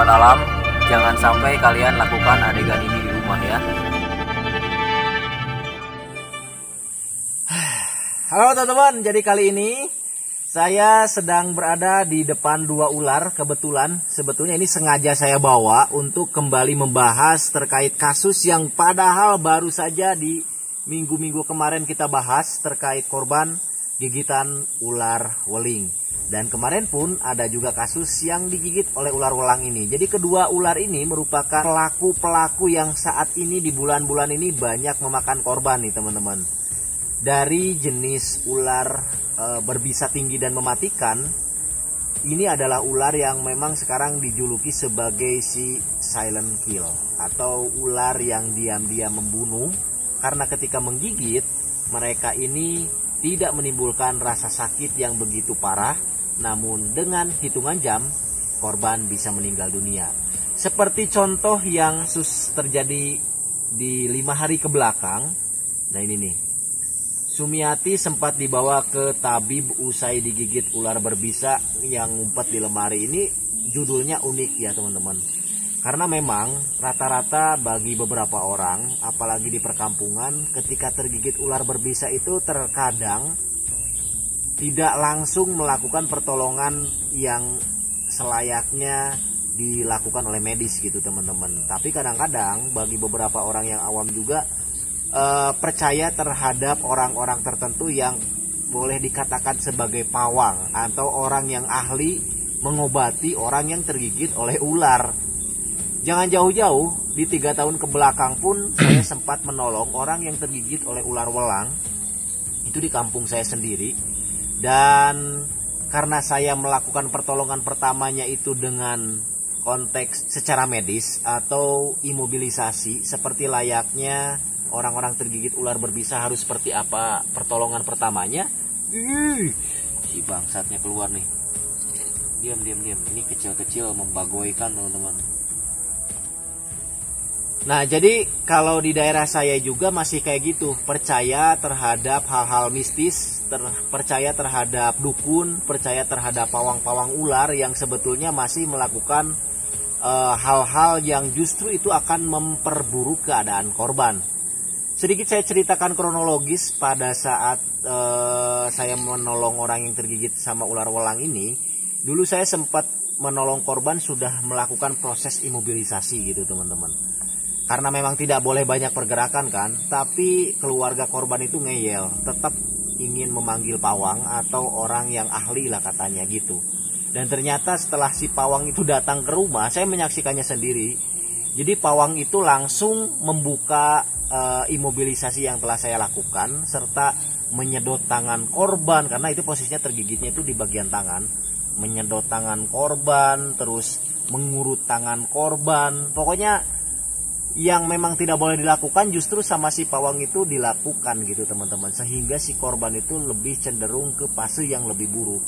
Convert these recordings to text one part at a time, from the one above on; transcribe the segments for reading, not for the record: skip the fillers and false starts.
sahabat alam, jangan sampai kalian lakukan adegan ini di rumah ya. Halo teman-teman, jadi kali ini saya sedang berada di depan dua ular. Kebetulan, sebetulnya ini sengaja saya bawa untuk kembali membahas terkait kasus yang padahal baru saja di minggu-minggu kemarin kita bahas terkait korban gigitan ular weling. Dan kemarin pun ada juga kasus yang digigit oleh ular welang ini. Jadi kedua ular ini merupakan pelaku-pelaku yang saat ini di bulan-bulan ini banyak memakan korban nih teman-teman. Dari jenis ular berbisa tinggi dan mematikan, ini adalah ular yang memang sekarang dijuluki sebagai si silent kill atau ular yang diam-diam membunuh, karena ketika menggigit mereka ini tidak menimbulkan rasa sakit yang begitu parah, namun dengan hitungan jam korban bisa meninggal dunia. Seperti contoh yang terjadi di 5 hari ke belakang. Nah ini nih, Sumiati sempat dibawa ke tabib usai digigit ular berbisa yang ngumpet di lemari. Ini judulnya unik ya teman-teman. Karena memang rata-rata bagi beberapa orang, apalagi di perkampungan, ketika tergigit ular berbisa itu terkadang tidak langsung melakukan pertolongan yang selayaknya dilakukan oleh medis gitu teman-teman. Tapi kadang-kadang bagi beberapa orang yang awam juga percaya terhadap orang-orang tertentu yang boleh dikatakan sebagai pawang atau orang yang ahli mengobati orang yang tergigit oleh ular. Jangan jauh-jauh, di 3 tahun ke belakang pun saya sempat menolong orang yang tergigit oleh ular welang. Itu di kampung saya sendiri. Dan karena saya melakukan pertolongan pertamanya itu dengan konteks secara medis atau imobilisasi, seperti layaknya orang-orang tergigit ular berbisa harus seperti apa pertolongan pertamanya. Si bangsatnya keluar nih. Diam. Ini kecil-kecil membagoikan teman-teman. Nah jadi kalau di daerah saya juga masih kayak gitu, percaya terhadap hal-hal mistis, percaya terhadap dukun, percaya terhadap pawang-pawang ular yang sebetulnya masih melakukan hal-hal yang justru itu akan memperburuk keadaan korban. Sedikit saya ceritakan kronologis pada saat saya menolong orang yang tergigit sama ular welang ini. Dulu saya sempat menolong korban sudah melakukan proses imobilisasi gitu teman-teman. Karena memang tidak boleh banyak pergerakan kan, tapi keluarga korban itu ngeyel, tetap ingin memanggil pawang atau orang yang ahli lah katanya gitu. Dan ternyata setelah si pawang itu datang ke rumah, saya menyaksikannya sendiri. Jadi pawang itu langsung membuka imobilisasi yang telah saya lakukan, serta menyedot tangan korban, karena itu posisinya tergigitnya itu di bagian tangan. Menyedot tangan korban, terus mengurut tangan korban. Pokoknya yang memang tidak boleh dilakukan justru sama si pawang itu dilakukan gitu teman-teman, sehingga si korban itu lebih cenderung ke fase yang lebih buruk.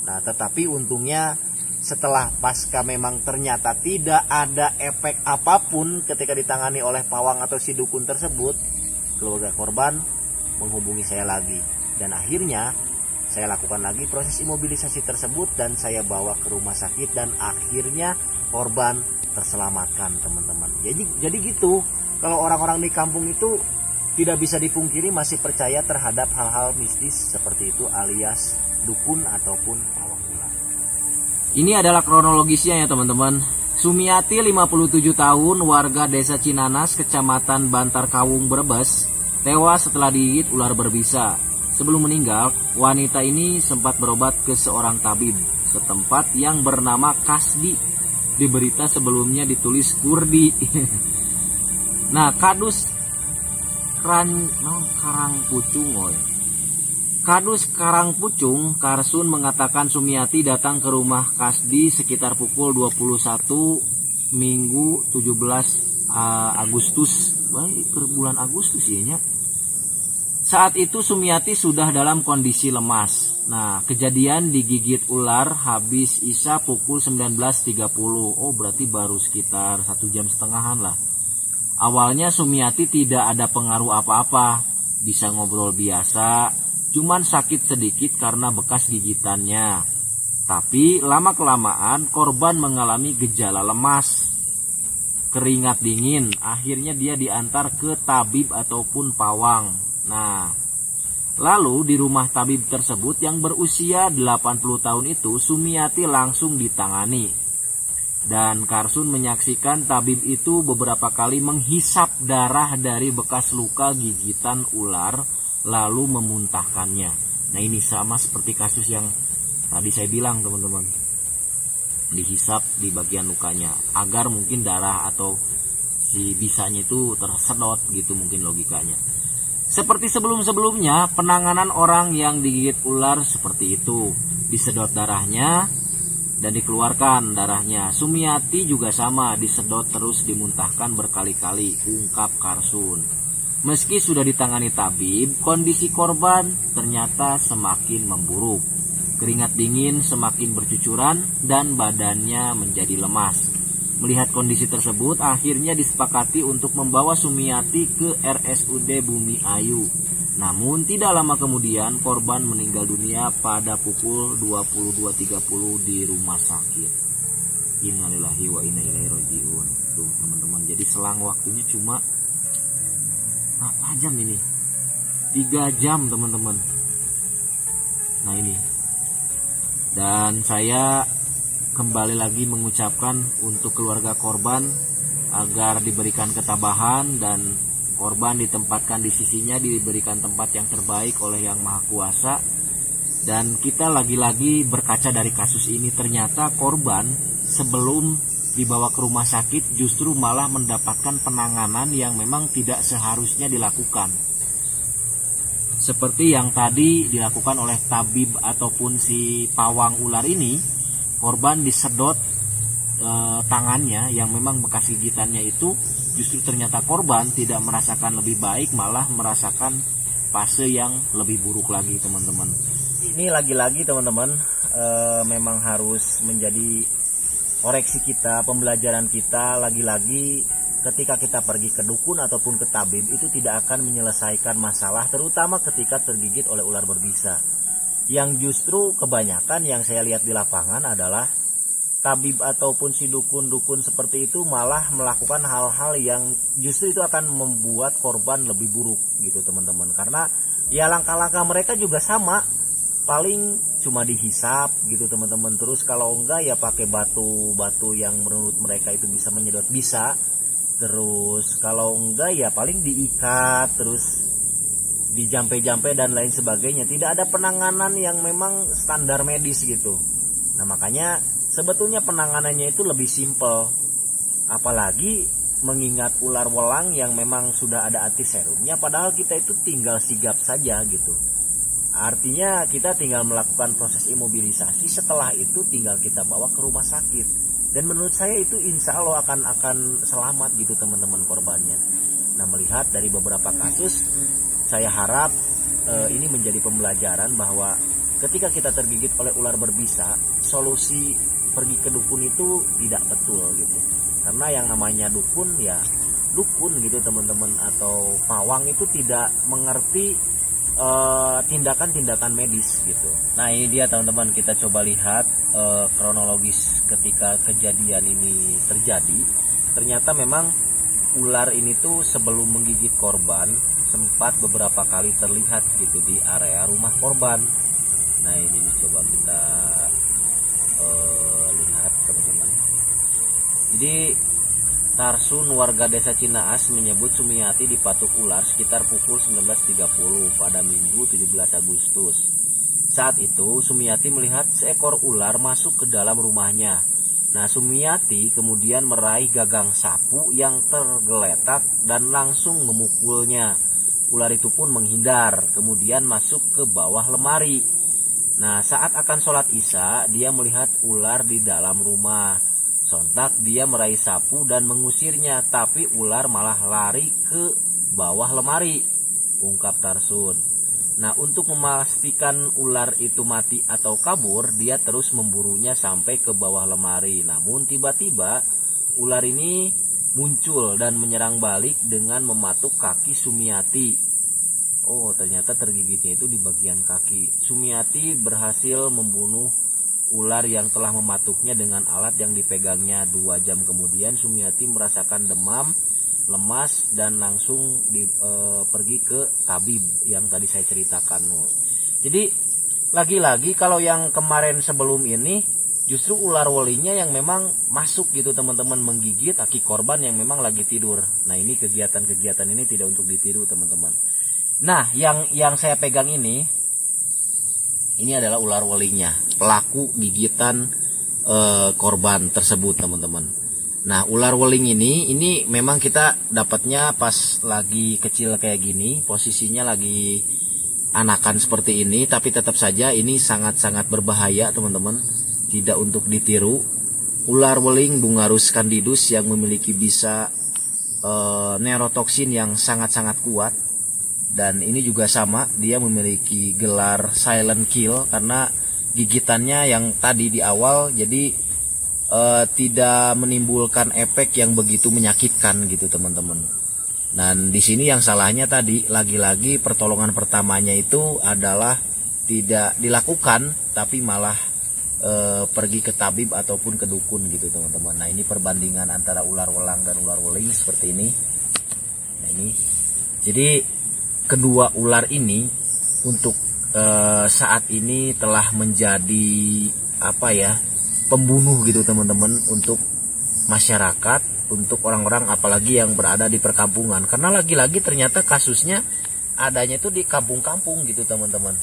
Nah tetapi untungnya setelah pasca memang ternyata tidak ada efek apapun ketika ditangani oleh pawang atau si dukun tersebut, keluarga korban menghubungi saya lagi. Dan akhirnya saya lakukan lagi proses imobilisasi tersebut dan saya bawa ke rumah sakit dan akhirnya korban terselamatkan teman-teman. Jadi gitu, kalau orang-orang di kampung itu tidak bisa dipungkiri masih percaya terhadap hal-hal mistis seperti itu alias dukun ataupun pawang ular. Ini adalah kronologisnya ya teman-teman. Sumiati 57 tahun, warga desa Cinanas, kecamatan Bantar Kawung, Brebes, tewas setelah digigit ular berbisa. Sebelum meninggal, wanita ini sempat berobat ke seorang tabib setempat yang bernama Kasdi. Di berita sebelumnya ditulis Kurdi. Nah, Kadus Karangpucung Karsun mengatakan Sumiati datang ke rumah Kasdi sekitar pukul 21 Minggu 17 Agustus. Bulan Agustus ya. Saat itu Sumiati sudah dalam kondisi lemas. Nah, kejadian digigit ular habis Isya pukul 19.30. Oh, berarti baru sekitar 1 jam setengahan lah. Awalnya Sumiati tidak ada pengaruh apa-apa. Bisa ngobrol biasa, cuman sakit sedikit karena bekas gigitannya. Tapi lama-kelamaan korban mengalami gejala lemas, keringat dingin, akhirnya dia diantar ke tabib ataupun pawang. Nah, lalu di rumah tabib tersebut yang berusia 80 tahun itu, Sumiati langsung ditangani. Dan Karsun menyaksikan tabib itu beberapa kali menghisap darah dari bekas luka gigitan ular lalu memuntahkannya. Nah, ini sama seperti kasus yang tadi saya bilang teman-teman. Dihisap di bagian lukanya agar mungkin darah atau si bisanya itu tersedot gitu, mungkin logikanya. Seperti sebelum-sebelumnya, penanganan orang yang digigit ular seperti itu, disedot darahnya dan dikeluarkan darahnya. Sumiati juga sama, disedot terus dimuntahkan berkali-kali, ungkap Karsun. Meski sudah ditangani tabib, kondisi korban ternyata semakin memburuk. Keringat dingin semakin bercucuran dan badannya menjadi lemas. Melihat kondisi tersebut, akhirnya disepakati untuk membawa Sumiati ke RSUD Bumi Ayu. Namun tidak lama kemudian korban meninggal dunia pada pukul 22.30 di rumah sakit. Innalillahi wa inna ilaihi rajiun. Tuh teman-teman, jadi selang waktunya cuma berapa jam ini? 3 jam teman-teman. Nah ini. Dan saya kembali lagi mengucapkan untuk keluarga korban agar diberikan ketabahan dan korban ditempatkan di sisinya, diberikan tempat yang terbaik oleh Yang Maha Kuasa. Dan kita lagi-lagi berkaca dari kasus ini, ternyata korban sebelum dibawa ke rumah sakit justru malah mendapatkan penanganan yang memang tidak seharusnya dilakukan. Seperti yang tadi dilakukan oleh tabib ataupun si pawang ular ini, korban disedot tangannya yang memang bekas gigitannya itu, justru ternyata korban tidak merasakan lebih baik, malah merasakan fase yang lebih buruk lagi teman-teman. Ini lagi-lagi teman-teman memang harus menjadi koreksi kita, pembelajaran kita. Lagi-lagi ketika kita pergi ke dukun ataupun ke tabib itu tidak akan menyelesaikan masalah, terutama ketika tergigit oleh ular berbisa. Yang justru kebanyakan yang saya lihat di lapangan adalah tabib ataupun si dukun-dukun seperti itu malah melakukan hal-hal yang justru itu akan membuat korban lebih buruk gitu teman-teman. Karena ya langkah-langkah mereka juga sama, paling cuma dihisap gitu teman-teman. Terus kalau enggak ya pakai batu-batu yang menurut mereka itu bisa menyedot bisa. Terus kalau enggak ya paling diikat, terus dijampe-jampe dan lain sebagainya. Tidak ada penanganan yang memang standar medis gitu. Nah makanya sebetulnya penanganannya itu lebih simpel. Apalagi mengingat ular welang yang memang sudah ada antiserumnya, padahal kita itu tinggal sigap saja gitu. Artinya kita tinggal melakukan proses imobilisasi, setelah itu tinggal kita bawa ke rumah sakit. Dan menurut saya itu insya Allah akan selamat gitu teman-teman korbannya. Nah melihat dari beberapa kasus, saya harap ini menjadi pembelajaran bahwa ketika kita tergigit oleh ular berbisa, solusi pergi ke dukun itu tidak betul gitu. Karena yang namanya dukun ya dukun gitu teman-teman, atau pawang itu tidak mengerti tindakan-tindakan medis gitu. Nah ini dia teman-teman, kita coba lihat kronologis ketika kejadian ini terjadi. Ternyata memang ular ini tuh sebelum menggigit korban sempat beberapa kali terlihat gitu di area rumah korban. Nah ini coba kita lihat teman-teman. Jadi Karsun warga desa Cinaas menyebut Sumiati dipatuk ular sekitar pukul 19.30 pada Minggu 17 Agustus. Saat itu Sumiati melihat seekor ular masuk ke dalam rumahnya. Nah Sumiati kemudian meraih gagang sapu yang tergeletak dan langsung memukulnya. Ular itu pun menghindar, kemudian masuk ke bawah lemari. Nah saat akan sholat Isya, dia melihat ular di dalam rumah. Sontak dia meraih sapu dan mengusirnya, tapi ular malah lari ke bawah lemari, ungkap Karsun. Nah untuk memastikan ular itu mati atau kabur, dia terus memburunya sampai ke bawah lemari. Namun tiba-tiba ular ini muncul dan menyerang balik dengan mematuk kaki Sumiati. Oh ternyata tergigitnya itu di bagian kaki. Sumiati berhasil membunuh ular yang telah mematuknya dengan alat yang dipegangnya. 2 jam kemudian Sumiati merasakan demam, lemas, dan langsung pergi ke tabib yang tadi saya ceritakan. Jadi lagi-lagi kalau yang kemarin sebelum ini justru ular wolinya yang memang masuk gitu teman-teman, menggigit kaki korban yang memang lagi tidur. Nah ini kegiatan-kegiatan ini tidak untuk ditiru teman-teman. Nah yang saya pegang ini adalah ular wolinya, pelaku gigitan korban tersebut teman-teman. Nah ular woling ini memang kita dapatnya pas lagi kecil kayak gini, posisinya lagi anakan seperti ini, tapi tetap saja ini sangat-sangat berbahaya teman-teman, tidak untuk ditiru. Ular woling Bungarus candidus yang memiliki bisa neurotoksin yang sangat-sangat kuat, dan ini juga sama, dia memiliki gelar silent kill karena gigitannya yang tadi di awal jadi tidak menimbulkan efek yang begitu menyakitkan gitu teman-teman. Dan di sini yang salahnya tadi lagi-lagi pertolongan pertamanya itu adalah tidak dilakukan, tapi malah pergi ke tabib ataupun ke dukun gitu teman-teman. Nah ini perbandingan antara ular welang dan ular woling seperti ini. Nah ini jadi kedua ular ini untuk saat ini telah menjadi pembunuh gitu teman-teman untuk masyarakat, untuk orang-orang apalagi yang berada di perkampungan. Karena lagi-lagi ternyata kasusnya adanya itu di kampung-kampung gitu teman-teman,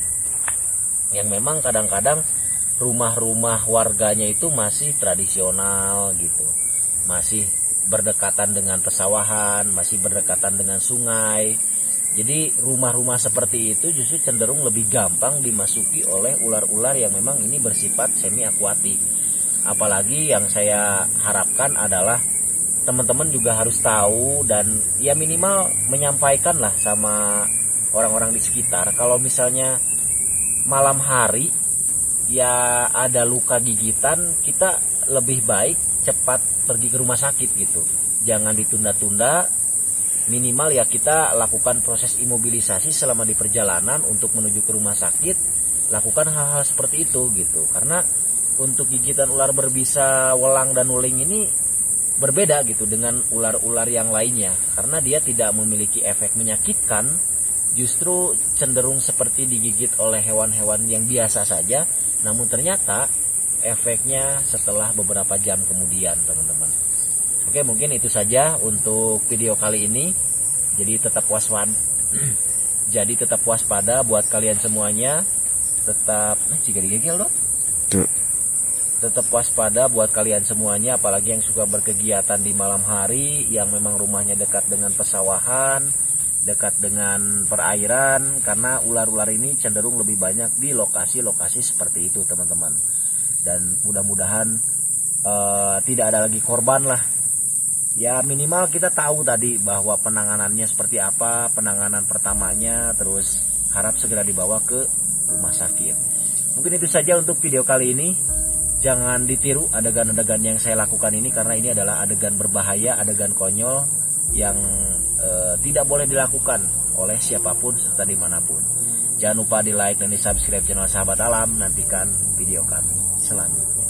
yang memang kadang-kadang rumah-rumah warganya itu masih tradisional gitu, masih berdekatan dengan pesawahan, masih berdekatan dengan sungai. Jadi rumah-rumah seperti itu justru cenderung lebih gampang dimasuki oleh ular-ular yang memang ini bersifat semi akuatik. Apalagi yang saya harapkan adalah teman-teman juga harus tahu dan ya minimal menyampaikan lah sama orang-orang di sekitar. Kalau misalnya malam hari ya ada luka gigitan, kita lebih baik cepat pergi ke rumah sakit gitu. Jangan ditunda-tunda. Minimal ya kita lakukan proses imobilisasi selama di perjalanan untuk menuju ke rumah sakit. Lakukan hal-hal seperti itu gitu. Karena untuk gigitan ular berbisa welang dan woling ini berbeda gitu dengan ular-ular yang lainnya. Karena dia tidak memiliki efek menyakitkan, justru cenderung seperti digigit oleh hewan-hewan yang biasa saja. Namun ternyata efeknya setelah beberapa jam kemudian teman-teman. Oke, mungkin itu saja untuk video kali ini. Jadi tetap waspada buat kalian semuanya. Tetap jika digigil dong. Tetap waspada buat kalian semuanya, apalagi yang suka berkegiatan di malam hari, yang memang rumahnya dekat dengan pesawahan, dekat dengan perairan, karena ular-ular ini cenderung lebih banyak di lokasi-lokasi seperti itu teman-teman. Dan mudah-mudahan tidak ada lagi korban lah. Ya minimal kita tahu tadi bahwa penanganannya seperti apa, penanganan pertamanya, terus harap segera dibawa ke rumah sakit. Mungkin itu saja untuk video kali ini. Jangan ditiru adegan-adegan yang saya lakukan ini, karena ini adalah adegan berbahaya, adegan konyol yang tidak boleh dilakukan oleh siapapun serta dimanapun. Jangan lupa di like dan di subscribe channel Sahabat Alam. Nantikan video kami selanjutnya.